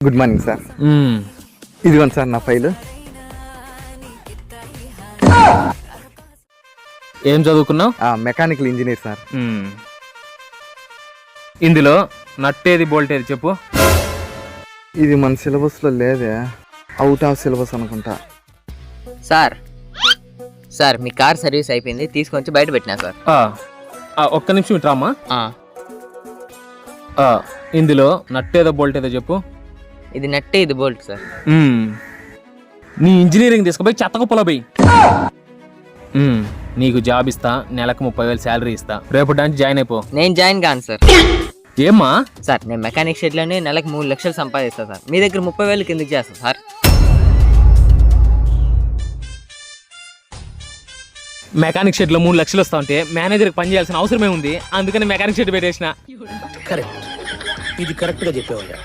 Good morning sir. ఇదిగోండి sir నా file. ఏం చదువుకున్నావు? Mechanical engineer sir. ఇందులో నట్టేది బోల్టేది చెప్పు. ఇది మన సిలబస్లో లేదే, అవుట్ ఆఫ్ సిలబస్ అనుకుంటా. సార్ సార్ మీ కార్ సర్వీస్ అయిపోయింది, తీసుకొచ్చి బయట పెట్టినా సార్. ఒక్క నిమిషం ఇట్రామా. ఇందులో నట్టేదో బోల్టేదో చెప్పు. ఇది నట్టే, ఇది బోల్ట్ సార్. నీ ఇంజనీరింగ్ తీసుకుపోయి చెత్తకుప్పలో పోయి. నీకు జాబ్ ఇస్తా, నెలకు 30,000 శాలరీ ఇస్తా, రేపు నుంచి జాయిన్ అయిపో. నేను జాయిన్ కాను సార్. ఏమ్మా? సార్ నేను మెకానిక్ షెడ్లోనే నెలకు 3 లక్షలు సంపాదిస్తా సార్. మీ దగ్గర 30,000 కిందకి చేస్తా సార్. మెకానిక్ షెడ్ లో 3 లక్షలు వస్తా ఉంటే మేనేజర్కి పని చేయాల్సిన అవసరమే ఉంది, అందుకని మెకానిక్ షెడ్ పెట్టేసిన. కరెక్ట్, ఇది కరెక్ట్ గా చెప్పేవయ్యా.